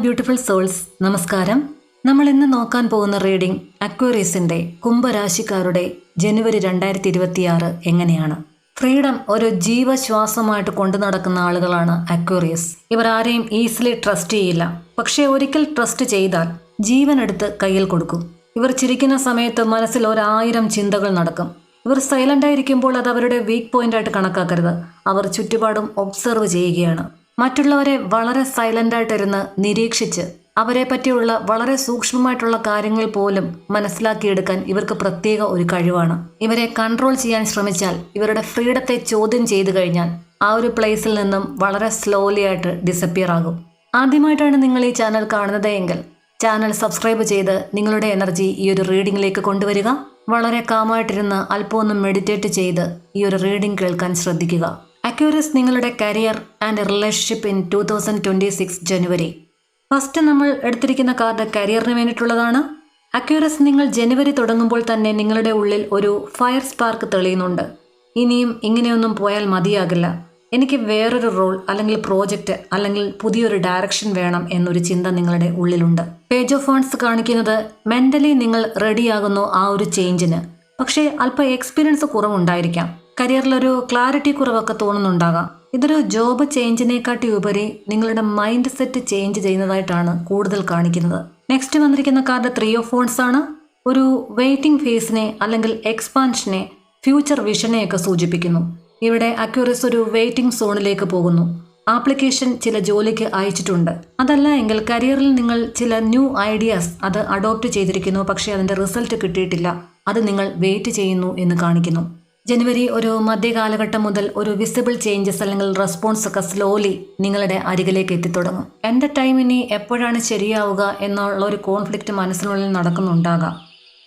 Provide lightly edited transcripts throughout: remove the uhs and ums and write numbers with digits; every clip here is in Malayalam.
ബ്യൂട്ടിഫുൾ സോൾസ്, നമസ്കാരം. നമ്മൾ ഇന്ന് നോക്കാൻ പോകുന്ന റീഡിംഗ് അക്വേറിയസിന്റെ കുംഭരാശിക്കാരുടെ ജനുവരി 2026 എങ്ങനെയാണ്. ഫ്രീഡം ഒരു ജീവശ്വാസമായിട്ട് കൊണ്ടു നടക്കുന്ന ആളുകളാണ് അക്വേറിയസ്. ഇവർ ആരെയും ഈസിലി ട്രസ്റ്റ് ചെയ്യില്ല. പക്ഷേ ഒരിക്കൽ ട്രസ്റ്റ് ചെയ്താൽ ജീവനെടുത്ത് കയ്യിൽ കൊടുക്കും. ഇവർ ചിരിക്കുന്ന സമയത്ത് മനസ്സിൽ 1000 ചിന്തകൾ നടക്കും. ഇവർ സൈലൻ്റായിരിക്കുമ്പോൾ അത് അവരുടെ വീക്ക് പോയിൻ്റായിട്ട് കണക്കാക്കരുത്. അവർ ചുറ്റുപാടും ഒബ്സർവ് ചെയ്യുകയാണ്. മറ്റുള്ളവരെ വളരെ സൈലൻ്റായിട്ടിരുന്ന് നിരീക്ഷിച്ച് അവരെ പറ്റിയുള്ള വളരെ സൂക്ഷ്മമായിട്ടുള്ള കാര്യങ്ങൾ പോലും മനസ്സിലാക്കിയെടുക്കാൻ ഇവർക്ക് പ്രത്യേക ഒരു കഴിവാണ്. ഇവരെ കൺട്രോൾ ചെയ്യാൻ ശ്രമിച്ചാൽ, ഇവരുടെ ഫ്രീഡത്തെ ചോദ്യം ചെയ്തു കഴിഞ്ഞാൽ ആ ഒരു പ്ലേസിൽ നിന്നും വളരെ സ്ലോലി ആയിട്ട് ഡിസപ്പിയർ ആകും. ആദ്യമായിട്ടാണ് നിങ്ങൾ ഈ ചാനൽ കാണുന്നത് എങ്കിൽ ചാനൽ സബ്സ്ക്രൈബ് ചെയ്ത് നിങ്ങളുടെ എനർജി ഈ ഒരു റീഡിങ്ങിലേക്ക് കൊണ്ടുവരിക. വളരെ കാമായിട്ടിരുന്ന് അല്പമൊന്ന് മെഡിറ്റേറ്റ് ചെയ്ത് ഈ ഒരു റീഡിംഗ് കേൾക്കാൻ ശ്രദ്ധിക്കുക. അക്വേറിയസ്, നിങ്ങളുടെ career and relationship in 2026 January. First നമ്മൾ എടുത്തിരിക്കുന്ന കാർഡ് കരിയറിന് വേണ്ടിയിട്ടുള്ളതാണ്. അക്വേറിയസ്, നിങ്ങൾ ജനുവരി തുടങ്ങുമ്പോൾ തന്നെ നിങ്ങളുടെ ഉള്ളിൽ ഒരു ഫയർ സ്പാർക്ക് തെളിയുന്നുണ്ട്. ഇനിയും ഇങ്ങനെയൊന്നും പോയാൽ മതിയാകില്ല, എനിക്ക് വേറൊരു റോൾ അല്ലെങ്കിൽ പ്രോജക്റ്റ് അല്ലെങ്കിൽ പുതിയൊരു ഡയറക്ഷൻ വേണം എന്നൊരു ചിന്ത നിങ്ങളുടെ ഉള്ളിലുണ്ട്. പേജ് ഓഫ് വാണ്ട്സ് കാണിക്കുന്നത് മെൻ്റലി നിങ്ങൾ റെഡിയാകുന്നു ആ ഒരു ചേഞ്ചിന്. പക്ഷേ അല്പം എക്സ്പീരിയൻസ് കുറവുണ്ടായിരിക്കാം. കരിയറിലൊരു ക്ലാരിറ്റി കുറവൊക്കെ തോന്നുന്നുണ്ടാകാം. ഇതൊരു ജോബ് ചേഞ്ചിനെക്കാട്ടി ഉപരി നിങ്ങളുടെ മൈൻഡ് സെറ്റ് ചേഞ്ച് ചെയ്യുന്നതായിട്ടാണ് കൂടുതൽ കാണിക്കുന്നത്. നെക്സ്റ്റ് വന്നിരിക്കുന്ന കാർഡ് 3 ഓഫ് വാണ്ട്സ് ആണ്. ഒരു വെയിറ്റിംഗ് ഫേസിനെ അല്ലെങ്കിൽ എക്സ്പാൻഷനെ, ഫ്യൂച്ചർ വിഷനെയൊക്കെ സൂചിപ്പിക്കുന്നു. ഇവിടെ അക്വേറിയസ് ഒരു വെയിറ്റിംഗ് സോണിലേക്ക് പോകുന്നു. ആപ്ലിക്കേഷൻ ചില ജോലിക്ക് അയച്ചിട്ടുണ്ട്. അതല്ല എങ്കിൽ കരിയറിൽ നിങ്ങൾ ചില ന്യൂ ഐഡിയാസ് അത് അഡോപ്റ്റ് ചെയ്തിരിക്കുന്നു. പക്ഷേ അതിൻ്റെ റിസൾട്ട് കിട്ടിയിട്ടില്ല. അത് നിങ്ങൾ വെയിറ്റ് ചെയ്യുന്നു എന്ന് കാണിക്കുന്നു. ജനുവരി ഒരു മധ്യകാലഘട്ടം മുതൽ ഒരു വിസിബിൾ ചേഞ്ചസ് അല്ലെങ്കിൽ റെസ്പോൺസ് ഒക്കെ സ്ലോലി നിങ്ങളുടെ അരികിലേക്ക് എത്തിത്തുടങ്ങും. എൻ്റെ ടൈം ഇനി എപ്പോഴാണ് ശരിയാവുക എന്നുള്ള ഒരു കോൺഫ്ലിക്റ്റ് മനസ്സിനുള്ളിൽ നടക്കുന്നുണ്ടാകാം.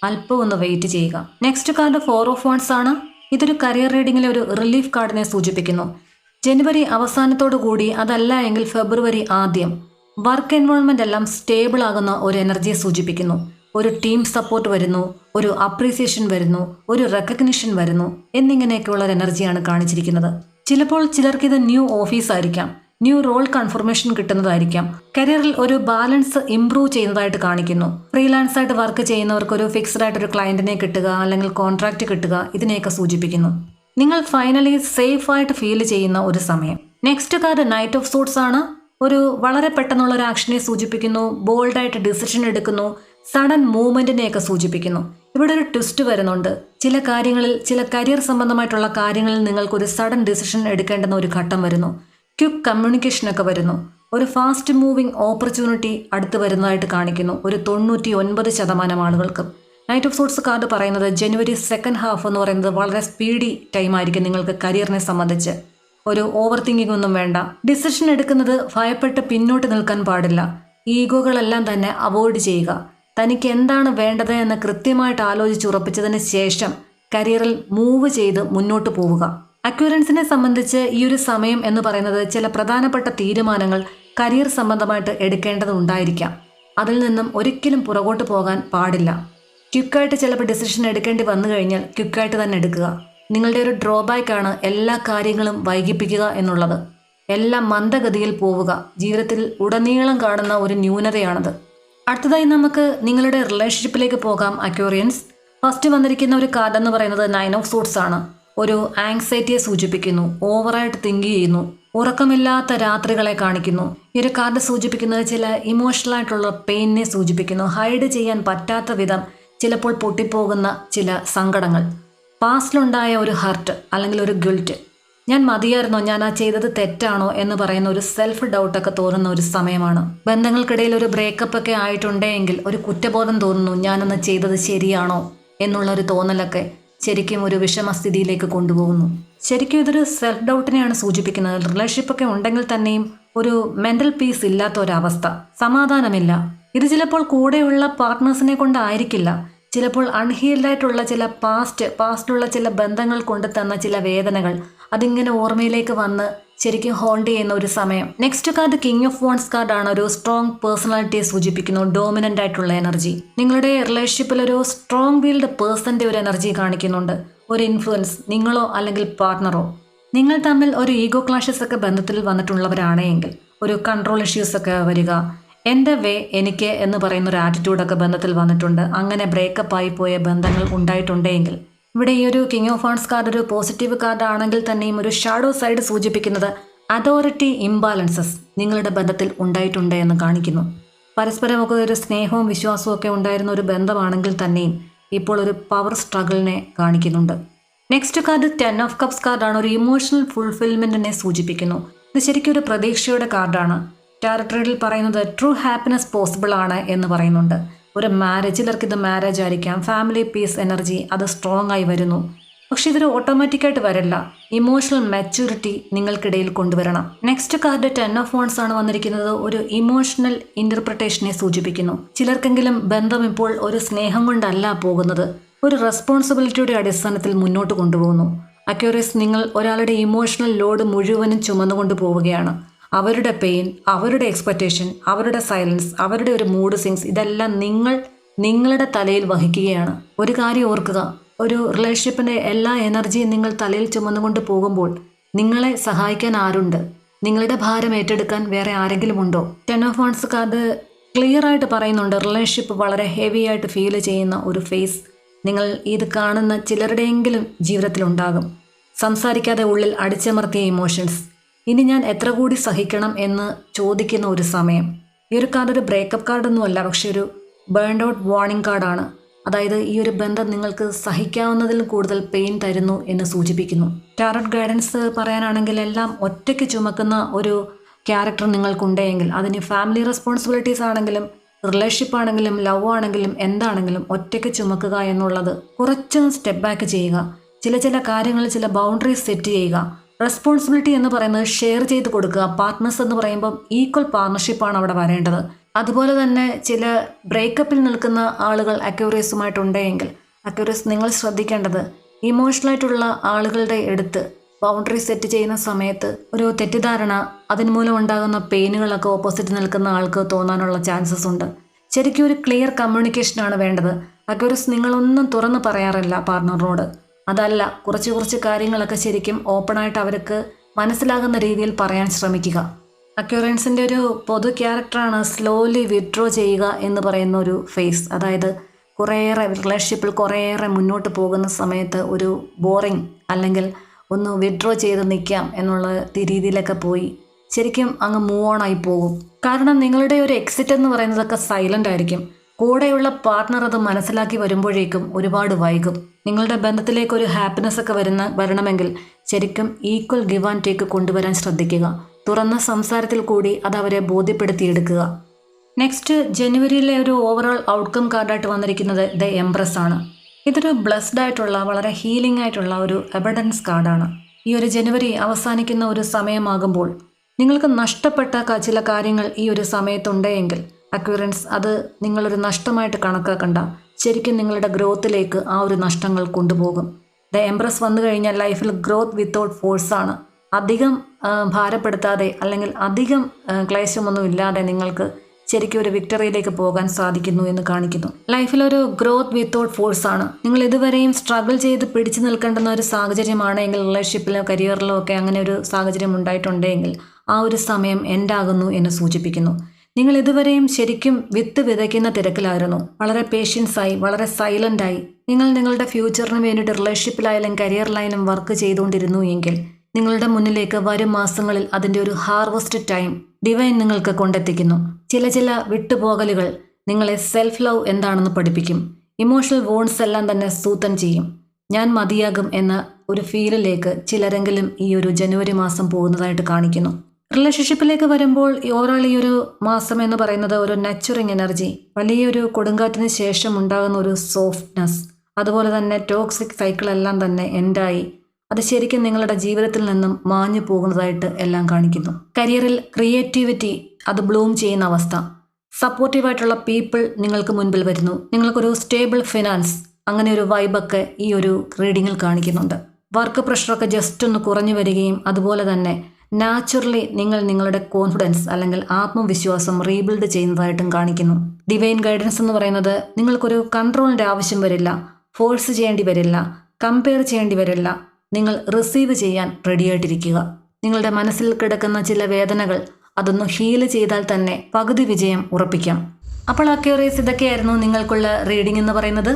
അല്പം ഒന്ന് വെയിറ്റ് ചെയ്യുക. നെക്സ്റ്റ് കാർഡ് 4 ഓഫ് വാണ്ട്സ് ആണ്. ഇതൊരു കരിയർ റീഡിങ്ങിലെ ഒരു റിലീഫ് കാർഡിനെ സൂചിപ്പിക്കുന്നു. ജനുവരി അവസാനത്തോടു കൂടി, അതല്ല എങ്കിൽ ഫെബ്രുവരി ആദ്യം, വർക്ക് എൻവോൾവ്മെൻ്റ് എല്ലാം സ്റ്റേബിൾ ആകുന്ന ഒരു എനർജിയെ സൂചിപ്പിക്കുന്നു. ഒരു ടീം സപ്പോർട്ട് വരുന്നു, ഒരു അപ്രീസിയേഷൻ വരുന്നു, ഒരു റെക്കഗ്നിഷൻ വരുന്നു എന്നിങ്ങനെയൊക്കെയുള്ള ഒരു എനർജിയാണ് കാണിച്ചിരിക്കുന്നത്. ചിലപ്പോൾ ചിലർക്ക് ഇത് ന്യൂ ഓഫീസ് ആയിരിക്കാം, ന്യൂ റോൾ കൺഫർമേഷൻ കിട്ടുന്നതായിരിക്കാം. കരിയറിൽ ഒരു ബാലൻസ് ഇംപ്രൂവ് ചെയ്യുന്നതായിട്ട് കാണിക്കുന്നു. ഫ്രീലാൻസ് ആയിട്ട് വർക്ക് ചെയ്യുന്നവർക്ക് ഒരു ഫിക്സ്ഡ് ആയിട്ടൊരു ക്ലയൻറ്റിനെ കിട്ടുക അല്ലെങ്കിൽ കോൺട്രാക്റ്റ് കിട്ടുക, ഇതിനെയൊക്കെ സൂചിപ്പിക്കുന്നു. നിങ്ങൾ ഫൈനലി സേഫ് ആയിട്ട് ഫീൽ ചെയ്യുന്ന ഒരു സമയം. Next card knight of suits ആണ്. ഒരു വളരെ പെട്ടെന്നുള്ള ഒരു ആക്ഷനെ സൂചിപ്പിക്കുന്നു. ബോൾഡായിട്ട് ഡിസിഷൻ എടുക്കുന്നു, സഡൻ മൂവ്മെൻറ്റിനെയൊക്കെ സൂചിപ്പിക്കുന്നു. ഇവിടെ ഒരു ട്വിസ്റ്റ് വരുന്നുണ്ട്. ചില കാര്യങ്ങളിൽ, ചില കരിയർ സംബന്ധമായിട്ടുള്ള കാര്യങ്ങളിൽ നിങ്ങൾക്കൊരു സഡൻ ഡിസിഷൻ എടുക്കേണ്ടുന്ന ഒരു ഘട്ടം വരുന്നു. ക്വിക്ക് കമ്മ്യൂണിക്കേഷനൊക്കെ വരുന്നു. ഒരു ഫാസ്റ്റ് മൂവിങ് ഓപ്പർച്യൂണിറ്റി അടുത്ത് വരുന്നതായിട്ട് കാണിക്കുന്നു ഒരു 99% ആളുകൾക്കും. നൈറ്റ് ഓഫ് സൂട്ട്സ് കാർഡ് പറയുന്നത് ജനുവരി സെക്കൻഡ് ഹാഫ് എന്ന് പറയുന്നത് വളരെ സ്പീഡി ടൈം ആയിരിക്കും നിങ്ങൾക്ക് കരിയറിനെ സംബന്ധിച്ച്. ഒരു ഓവർ തിങ്കിങ് ഒന്നും വേണ്ട. ഡിസിഷൻ എടുക്കുന്നത് ഭയപ്പെട്ട് പിന്നോട്ട് നിൽക്കാൻ പാടില്ല. ഈഗോകളെല്ലാം തന്നെ അവോയ്ഡ് ചെയ്യുക. തനിക്ക് എന്താണ് വേണ്ടത് എന്ന് കൃത്യമായിട്ട് ആലോചിച്ചുറപ്പിച്ചതിന് ശേഷം കരിയറിൽ മൂവ് ചെയ്ത് മുന്നോട്ട് പോവുക. അക്വേറിയൻസിനെ സംബന്ധിച്ച് ഈ ഒരു സമയം എന്ന് പറയുന്നത് ചില പ്രധാനപ്പെട്ട തീരുമാനങ്ങൾ കരിയർ സംബന്ധമായിട്ട് എടുക്കേണ്ടതുണ്ടായിരിക്കാം. അതിൽ നിന്നും ഒരിക്കലും പുറകോട്ട് പോകാൻ പാടില്ല. ക്വിക്കായിട്ട് ചിലപ്പോൾ ഡിസിഷൻ എടുക്കേണ്ടി വന്നു കഴിഞ്ഞാൽ ക്വിക്കായിട്ട് തന്നെ എടുക്കുക. നിങ്ങളുടെ ഒരു ഡ്രോബാക്കാണ് എല്ലാ കാര്യങ്ങളും വൈകിപ്പിക്കുക എന്നുള്ളത്. എല്ലാം മന്ദഗതിയിൽ പോവുക ജീവിതത്തിൽ ഉടനീളം കാണുന്ന ഒരു ന്യൂനതയാണത്. അടുത്തതായി നമുക്ക് നിങ്ങളുടെ റിലേഷൻഷിപ്പിലേക്ക് പോകാം അക്വേറിയൻസ്. ഫസ്റ്റ് വന്നിരിക്കുന്ന ഒരു കാർഡ് എന്ന് പറയുന്നത് 9 ഓഫ് സൂട്ട്സ് ആണ്. ഒരു ആങ്സൈറ്റിയെ സൂചിപ്പിക്കുന്നു. ഓവറായിട്ട് തിങ്ക് ചെയ്യുന്നു. ഉറക്കമില്ലാത്ത രാത്രികളെ കാണിക്കുന്നു. ഈ ഒരു കാർഡ് സൂചിപ്പിക്കുന്നത് ചില ഇമോഷണൽ ആയിട്ടുള്ള പെയിനെ സൂചിപ്പിക്കുന്നു. ഹൈഡ് ചെയ്യാൻ പറ്റാത്ത വിധം ചിലപ്പോൾ പൊട്ടിപ്പോകുന്ന ചില സങ്കടങ്ങൾ, പാസ്റ്റിലുണ്ടായ ഒരു ഹർട്ട് അല്ലെങ്കിൽ ഒരു ഗിൽറ്റ്. ഞാൻ മതിയായിരുന്നോ, ഞാൻ ആ ചെയ്തത് തെറ്റാണോ എന്ന് പറയുന്ന ഒരു സെൽഫ് ഡൗട്ടൊക്കെ തോന്നുന്ന ഒരു സമയമാണ്. ബന്ധങ്ങൾക്കിടയിൽ ഒരു ബ്രേക്കപ്പ് ഒക്കെ ആയിട്ടുണ്ടെങ്കിൽ ഒരു കുറ്റബോധം തോന്നുന്നു, ഞാനന്ന് ചെയ്തത് ശരിയാണോ എന്നുള്ള ഒരു തോന്നലൊക്കെ ശരിക്കും ഒരു വിഷമസ്ഥിതിയിലേക്ക് കൊണ്ടുപോകുന്നു. ശരിക്കും ഇതൊരു സെൽഫ് ഡൗട്ടിനെയാണ് സൂചിപ്പിക്കുന്നത്. റിലേഷൻഷിപ്പൊക്കെ ഉണ്ടെങ്കിൽ തന്നെയും ഒരു മെൻ്റൽ പീസ് ഇല്ലാത്ത ഒരവസ്ഥ, സമാധാനമില്ല. ഇത് ചിലപ്പോൾ കൂടെയുള്ള പാർട്ട്നേഴ്സിനെ കൊണ്ടായിരിക്കില്ല. ചിലപ്പോൾ അൺഹീൽഡായിട്ടുള്ള ചില പാസ്റ്റിലുള്ള ചില ബന്ധങ്ങൾ കൊണ്ട് തന്ന ചില വേദനകൾ അതിങ്ങനെ ഓർമ്മയിലേക്ക് വന്ന് ശരിക്കും ഹോൾഡ് ചെയ്യുന്ന ഒരു സമയം. Next card king of wants കാർഡാണ്. ഒരു സ്ട്രോങ് പേഴ്സണാലിറ്റിയെ സൂചിപ്പിക്കുന്നു. ഡോമിനൻ്റ് ആയിട്ടുള്ള എനർജി. നിങ്ങളുടെ റിലേഷൻഷിപ്പിൽ ഒരു സ്ട്രോങ് വീൽഡ് പേഴ്സൻ്റെ ഒരു എനർജി കാണിക്കുന്നുണ്ട്. ഒരു ഇൻഫ്ലുവൻസ്, നിങ്ങളോ അല്ലെങ്കിൽ പാർട്ട്ണറോ. നിങ്ങൾ തമ്മിൽ ഒരു ഈഗോ ക്ലാഷസ് ഒക്കെ ബന്ധത്തിൽ വന്നിട്ടുള്ളവരാണെങ്കിൽ ഒരു കൺട്രോൾ ഇഷ്യൂസ് ഒക്കെ വരിക, എൻ്റെ വേ എനിക്ക് എന്ന് പറയുന്ന ഒരു ആറ്റിറ്റ്യൂഡൊക്കെ ബന്ധത്തിൽ വന്നിട്ടുണ്ട്. അങ്ങനെ ബ്രേക്കപ്പ് ആയി പോയ ബന്ധങ്ങൾ ഉണ്ടായിട്ടുണ്ടെങ്കിൽ ഇവിടെ ഈ ഒരു കിങ് ഓഫ് വാൺസ് കാർഡ് ഒരു പോസിറ്റീവ് കാർഡ് ആണെങ്കിൽ തന്നെയും ഒരു ഷാഡോ സൈഡ് സൂചിപ്പിക്കുന്നത് അതോറിറ്റി ഇംബാലൻസസ് നിങ്ങളുടെ ബന്ധത്തിൽ ഉണ്ടായിട്ടുണ്ട് എന്ന് കാണിക്കുന്നു. പരസ്പരമൊക്കെ ഒരു സ്നേഹവും വിശ്വാസവും ഒക്കെ ഉണ്ടായിരുന്ന ഒരു ബന്ധമാണെങ്കിൽ തന്നെയും ഇപ്പോൾ ഒരു പവർ സ്ട്രഗിളിനെ കാണിക്കുന്നുണ്ട്. നെക്സ്റ്റ് കാർഡ് 10 ഓഫ് കപ്സ് കാർഡാണ്. ഒരു ഇമോഷണൽ ഫുൾഫിൽമെൻറ്റിനെ സൂചിപ്പിക്കുന്നു. ഇത് ശരിക്കും ഒരു പ്രതീക്ഷയുടെ കാർഡാണ്. ടാരോ ട്രീഡിൽ പറയുന്നത് ട്രൂ ഹാപ്പിനെസ് പോസിബിൾ ആണ് എന്ന് പറയുന്നുണ്ട്. ഒരു മാരേജ്, ചിലർക്ക് ഇത് മാരേജ് ആയിരിക്കാം, ഫാമിലി പീസ് എനർജി അത് സ്ട്രോങ് ആയി വരുന്നു. പക്ഷെ ഇതൊരു ഓട്ടോമാറ്റിക്കായിട്ട് വരില്ല. ഇമോഷണൽ മെച്യൂരിറ്റി നിങ്ങൾക്കിടയിൽ കൊണ്ടുവരണം. നെക്സ്റ്റ് കാർഡ് 10 ഓഫ് വാൺസ് ആണ് വന്നിരിക്കുന്നത്. ഒരു ഇമോഷണൽ ഇന്റർപ്രിട്ടേഷനെ സൂചിപ്പിക്കുന്നു. ചിലർക്കെങ്കിലും ബന്ധം ഇപ്പോൾ ഒരു സ്നേഹം കൊണ്ടല്ല പോകുന്നത്, ഒരു റെസ്പോൺസിബിലിറ്റിയുടെ അടിസ്ഥാനത്തിൽ മുന്നോട്ട് കൊണ്ടുപോകുന്നു. അക്യൂറിയസ്, നിങ്ങൾ ഒരാളുടെ ഇമോഷണൽ ലോഡ് മുഴുവനും ചുമന്നുകൊണ്ട് പോവുകയാണ്. അവരുടെ പെയിൻ, അവരുടെ എക്സ്പെക്റ്റേഷൻ, അവരുടെ സൈലൻസ്, അവരുടെ ഒരു മൂഡ് സ്വിങ്സ് ഇതെല്ലാം നിങ്ങളുടെ തലയിൽ വഹിക്കുകയാണ്. ഒരു കാര്യം ഓർക്കുക, ഒരു റിലേഷൻഷിപ്പിൻ്റെ എല്ലാ എനർജിയും നിങ്ങൾ തലയിൽ ചുമന്നുകൊണ്ട് പോകുമ്പോൾ നിങ്ങളെ സഹായിക്കാൻ ആരുണ്ട്? നിങ്ങളുടെ ഭാരം ഏറ്റെടുക്കാൻ വേറെ ആരെങ്കിലും ഉണ്ടോ? 10 ഓഫ് വാൺസ് കാർഡ് ക്ലിയർ ആയിട്ട് പറയുന്നുണ്ട്, റിലേഷൻഷിപ്പ് വളരെ ഹെവി ആയിട്ട് ഫീൽ ചെയ്യുന്ന ഒരു ഫേസ് നിങ്ങൾ ഇത് കാണുന്ന ചിലരുടെയെങ്കിലും ജീവിതത്തിലുണ്ടാകും. സംസാരിക്കാതെ ഉള്ളിൽ അടിച്ചമർത്തിയ ഇമോഷൻസ്, ഇനി ഞാൻ എത്ര കൂടി സഹിക്കണം എന്ന് ചോദിക്കുന്ന ഒരു സമയം. ഈ ഒരു കാർഡ് ഒരു ബ്രേക്കപ്പ് കാർഡൊന്നുമല്ല, പക്ഷെ ഒരു ബേൺഡ് ഔട്ട് വാർണിംഗ് കാർഡാണ്. അതായത് ഈ ഒരു ബന്ധം നിങ്ങൾക്ക് സഹിക്കാവുന്നതിൽ കൂടുതൽ പെയിൻ തരുന്നു എന്ന് സൂചിപ്പിക്കുന്നു. ടാരോട്ട് ഗൈഡൻസ് പറയാനാണെങ്കിൽ എല്ലാം ഒറ്റയ്ക്ക് ചുമക്കുന്ന ഒരു ക്യാരക്ടർ നിങ്ങൾക്കുണ്ടെങ്കിൽ, അതിന് ഫാമിലി റെസ്പോൺസിബിലിറ്റീസ് ആണെങ്കിലും റിലേഷൻഷിപ്പ് ആണെങ്കിലും ലവ് ആണെങ്കിലും എന്താണെങ്കിലും ഒറ്റയ്ക്ക് ചുമക്കുക എന്നുള്ളത് കുറച്ചൊന്ന് സ്റ്റെപ്പ് ബാക്ക് ചെയ്യുക. ചില കാര്യങ്ങളിൽ ചില ബൗണ്ടറീസ് സെറ്റ് ചെയ്യുക. റെസ്പോൺസിബിലിറ്റി എന്ന് പറയുന്നത് ഷെയർ ചെയ്ത് കൊടുക്കുക. പാർട്ട്നേഴ്സ് എന്ന് പറയുമ്പം ഈക്വൽ പാർട്ണർഷിപ്പാണ് അവിടെ വരേണ്ടത്. അതുപോലെ തന്നെ ചില ബ്രേക്കപ്പിൽ നിൽക്കുന്ന ആളുകൾ അക്യൂറിയസുമായിട്ടുണ്ടെങ്കിൽ അക്യൂറിയസ് നിങ്ങൾ ശ്രദ്ധിക്കേണ്ടത് ഇമോഷണലായിട്ടുള്ള ആളുകളുടെ അടുത്ത് ബൗണ്ടറി സെറ്റ് ചെയ്യുന്ന സമയത്ത് ഒരു തെറ്റിദ്ധാരണ, അതിന് മൂലം ഉണ്ടാകുന്ന പെയിനുകളൊക്കെ ഓപ്പോസിറ്റ് നിൽക്കുന്ന ആൾക്ക് തോന്നാനുള്ള ചാൻസസ് ഉണ്ട്. ശരിക്കും ഒരു ക്ലിയർ കമ്മ്യൂണിക്കേഷനാണ് വേണ്ടത്. അക്യൂറിയസ് നിങ്ങളൊന്നും തുറന്ന് പറയാറില്ല പാർട്ണറിനോട്. അതല്ല, കുറച്ച് കാര്യങ്ങളൊക്കെ ശരിക്കും ഓപ്പണായിട്ട് അവർക്ക് മനസ്സിലാകുന്ന രീതിയിൽ പറയാൻ ശ്രമിക്കുക. അക്യൂറൻസിൻ്റെ ഒരു പൊതു ക്യാരക്ടറാണ് സ്ലോലി വിഡ്രോ ചെയ്യുക എന്ന് പറയുന്ന ഒരു ഫേസ്. അതായത് കുറേയേറെ റിലേഷൻഷിപ്പിൽ കുറേയേറെ മുന്നോട്ട് പോകുന്ന സമയത്ത് ഒരു ബോറിങ് അല്ലെങ്കിൽ ഒന്ന് വിഡ്രോ ചെയ്ത് നിൽക്കാം എന്നുള്ള രീതിയിലൊക്കെ പോയി ശരിക്കും അങ്ങ് മൂവ് ഓൺ ആയി പോകും. കാരണം നിങ്ങളുടെ ഒരു എക്സിറ്റ് എന്ന് പറയുന്നതൊക്കെ സൈലൻ്റ് ആയിരിക്കും. കൂടെയുള്ള പാർട്ട്ണർ അത് മനസ്സിലാക്കി വരുമ്പോഴേക്കും ഒരുപാട് വൈകും. നിങ്ങളുടെ ബന്ധത്തിലേക്ക് ഒരു ഹാപ്പിനെസ് ഒക്കെ വരണമെങ്കിൽ ശരിക്കും ഈക്വൽ ഗിവ് ആൻഡ് ടേക്ക് കൊണ്ടുവരാൻ ശ്രദ്ധിക്കുക. തുറന്ന സംസാരത്തിൽ കൂടി അത് അവരെ ബോധ്യപ്പെടുത്തിയെടുക്കുക. നെക്സ്റ്റ് ജനുവരിയിലെ ഒരു ഓവറോൾ ഔട്ട്കം കാർഡായിട്ട് വന്നിരിക്കുന്നത് ദ എംപ്രസ് ആണ്. ഇതൊരു ബ്ലെസ്ഡ് ആയിട്ടുള്ള വളരെ ഹീലിംഗ് ആയിട്ടുള്ള ഒരു അബണ്ടൻസ് കാർഡാണ്. ഈ ഒരു ജനുവരി അവസാനിക്കുന്ന ഒരു സമയമാകുമ്പോൾ നിങ്ങൾക്ക് നഷ്ടപ്പെട്ട ചില കാര്യങ്ങൾ ഈ ഒരു സമയത്തുണ്ടെങ്കിൽ അക്യൂറൻസ് അത് നിങ്ങളൊരു നഷ്ടമായിട്ട് കണക്കാക്കണ്ട. ശരിക്കും നിങ്ങളുടെ ഗ്രോത്തിലേക്ക് ആ ഒരു നഷ്ടങ്ങൾ കൊണ്ടുപോകും. ദ എംപ്രസ് വന്നു കഴിഞ്ഞാൽ ലൈഫിൽ ഗ്രോത്ത് വിത്തൗട്ട് ഫോഴ്സാണ്. അധികം ഭാരപ്പെടുത്താതെ അല്ലെങ്കിൽ അധികം ക്ലേശമൊന്നും ഇല്ലാതെ നിങ്ങൾക്ക് ശരിക്കും ഒരു വിക്ടറിയിലേക്ക് പോകാൻ സാധിക്കുന്നു എന്ന് കാണിക്കുന്നു. ലൈഫിലൊരു ഗ്രോത്ത് വിത്തൗട്ട് ഫോഴ്സാണ്. നിങ്ങൾ ഇതുവരെയും സ്ട്രഗിൾ ചെയ്ത് പിടിച്ചു നിൽക്കേണ്ടുന്ന ഒരു സാഹചര്യമാണെങ്കിൽ റിലേഷൻഷിപ്പിലോ കരിയറിലോ ഒക്കെ അങ്ങനെ ഒരു സാഹചര്യം ഉണ്ടായിട്ടുണ്ടെങ്കിൽ ആ ഒരു സമയം എൻഡാകുന്നു എന്ന് സൂചിപ്പിക്കുന്നു. നിങ്ങൾ ഇതുവരെയും ശരിക്കും വിത്ത് വിതയ്ക്കുന്ന തിരക്കിലായിരുന്നു. വളരെ പേഷ്യൻസായി, വളരെ സൈലൻ്റായി നിങ്ങൾ നിങ്ങളുടെ ഫ്യൂച്ചറിന് വേണ്ടിയിട്ട് റിലേഷൻഷിപ്പിലായാലും കരിയറിലായാലും വർക്ക് ചെയ്തുകൊണ്ടിരുന്നു എങ്കിൽ നിങ്ങളുടെ മുന്നിലേക്ക് വരും മാസങ്ങളിൽ അതിൻ്റെ ഒരു ഹാർവസ്റ്റ് ടൈം ഡിവൈൻ നിങ്ങൾക്ക് കൊണ്ടെത്തിക്കുന്നു. ചില വിട്ടുപോകലുകൾ നിങ്ങളെ സെൽഫ് ലവ് എന്താണെന്ന് പഠിപ്പിക്കും. ഇമോഷണൽ വോൺസ് എല്ലാം തന്നെ സൂത്തൻ ചെയ്യും. ഞാൻ മതിയാകും എന്ന ഒരു ഫീലിലേക്ക് ചിലരെങ്കിലും ഈ ഒരു ജനുവരി മാസം പോകുന്നതായിട്ട് കാണിക്കുന്നു. റിലേഷൻഷിപ്പിലേക്ക് വരുമ്പോൾ ഓവറോൾ ഈ ഒരു മാസം എന്ന് പറയുന്നത് ഒരു നച്ചുറിങ് എനർജി, വലിയൊരു കൊടുങ്കാറ്റിന് ശേഷം ഉണ്ടാകുന്ന ഒരു സോഫ്റ്റ്നെസ്, അതുപോലെ തന്നെ ടോക്സിക് സൈക്കിളെല്ലാം തന്നെ എൻഡായി അത് ശരിക്കും നിങ്ങളുടെ ജീവിതത്തിൽ നിന്നും മാഞ്ഞു പോകുന്നതായിട്ട് എല്ലാം കാണിക്കുന്നു. കരിയറിൽ ക്രിയേറ്റിവിറ്റി അത് ബ്ലൂം ചെയ്യുന്ന അവസ്ഥ, സപ്പോർട്ടീവായിട്ടുള്ള പീപ്പിൾ നിങ്ങൾക്ക് മുൻപിൽ വരുന്നു. നിങ്ങൾക്കൊരു സ്റ്റേബിൾ ഫിനാൻസ്, അങ്ങനെ ഒരു വൈബൊക്കെ ഈ ഒരു റീഡിങ്ങിൽ കാണിക്കുന്നുണ്ട്. വർക്ക് പ്രഷറൊക്കെ ജസ്റ്റ് ഒന്ന് കുറഞ്ഞു വരികയും അതുപോലെ തന്നെ നാച്ചുറലി നിങ്ങൾ നിങ്ങളുടെ കോൺഫിഡൻസ് അല്ലെങ്കിൽ ആത്മവിശ്വാസം റീബിൽഡ് ചെയ്യുന്നതായിട്ടും കാണിക്കുന്നു. ഡിവൈൻ ഗൈഡൻസ് എന്ന് പറയുന്നത് നിങ്ങൾക്കൊരു കൺട്രോളിൻ്റെ ആവശ്യം വരില്ല, ഫോഴ്സ് ചെയ്യേണ്ടി വരില്ല, കമ്പയർ ചെയ്യേണ്ടി വരില്ല. നിങ്ങൾ റിസീവ് ചെയ്യാൻ റെഡിയായിട്ടിരിക്കുക. നിങ്ങളുടെ മനസ്സിൽ കിടക്കുന്ന ചില വേദനകൾ അതൊന്ന് ഹീൽ ചെയ്താൽ തന്നെ പകുതി വിജയം ഉറപ്പിക്കാം. അപ്പോൾ അക്വേറിയസ്, ഇതൊക്കെയായിരുന്നു നിങ്ങൾക്കുള്ള റീഡിംഗ് എന്ന് പറയുന്നത്.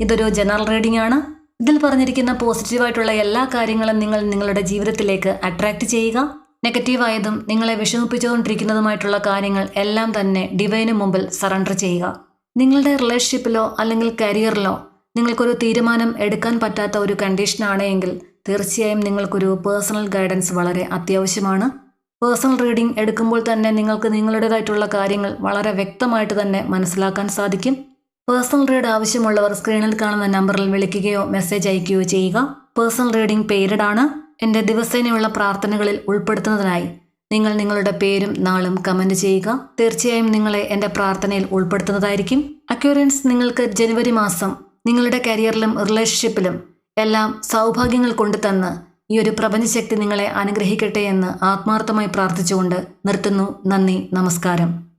ഇതൊരു ജനറൽ റീഡിംഗ് ആണ്. ഇതിൽ പറഞ്ഞിരിക്കുന്ന പോസിറ്റീവായിട്ടുള്ള എല്ലാ കാര്യങ്ങളും നിങ്ങൾ നിങ്ങളുടെ ജീവിതത്തിലേക്ക് അട്രാക്റ്റ് ചെയ്യുക. നെഗറ്റീവായതും നിങ്ങളെ വിഷമിപ്പിച്ചുകൊണ്ടിരിക്കുന്നതുമായിട്ടുള്ള കാര്യങ്ങൾ എല്ലാം തന്നെ ഡിവൈന് മുമ്പിൽ സറണ്ടർ ചെയ്യുക. നിങ്ങളുടെ റിലേഷൻഷിപ്പിലോ അല്ലെങ്കിൽ കരിയറിലോ നിങ്ങൾക്കൊരു തീരുമാനം എടുക്കാൻ പറ്റാത്ത ഒരു കണ്ടീഷനാണ് എങ്കിൽ തീർച്ചയായും നിങ്ങൾക്കൊരു പേഴ്സണൽ ഗൈഡൻസ് വളരെ അത്യാവശ്യമാണ്. പേഴ്സണൽ റീഡിംഗ് എടുക്കുമ്പോൾ തന്നെ നിങ്ങൾക്ക് നിങ്ങളുടേതായിട്ടുള്ള കാര്യങ്ങൾ വളരെ വ്യക്തമായിട്ട് തന്നെ മനസ്സിലാക്കാൻ സാധിക്കും. പേഴ്സണൽ റീഡ് ആവശ്യമുള്ളവർ സ്ക്രീനിൽ കാണുന്ന നമ്പറിൽ വിളിക്കുകയോ മെസ്സേജ് അയക്കുകയോ ചെയ്യുക. പേഴ്സണൽ റീഡിംഗ് പെയ്ഡ് ആണ്. എൻ്റെ ദിവസേനയുള്ള പ്രാർത്ഥനകളിൽ ഉൾപ്പെടുത്തുന്നതിനായി നിങ്ങൾ നിങ്ങളുടെ പേരും നാളും കമൻറ്റ് ചെയ്യുക. തീർച്ചയായും നിങ്ങളെ എൻ്റെ പ്രാർത്ഥനയിൽ ഉൾപ്പെടുത്തുന്നതായിരിക്കും. അക്വേറിയൻസ്, നിങ്ങൾക്ക് ജനുവരി മാസം നിങ്ങളുടെ കരിയറിലും റിലേഷൻഷിപ്പിലും എല്ലാം സൗഭാഗ്യങ്ങൾ കൊണ്ടുതന്ന് ഈ ഒരു പ്രപഞ്ചശക്തി നിങ്ങളെ അനുഗ്രഹിക്കട്ടെ എന്ന് ആത്മാർത്ഥമായി പ്രാർത്ഥിച്ചുകൊണ്ട് നിർത്തുന്നു. നന്ദി, നമസ്കാരം.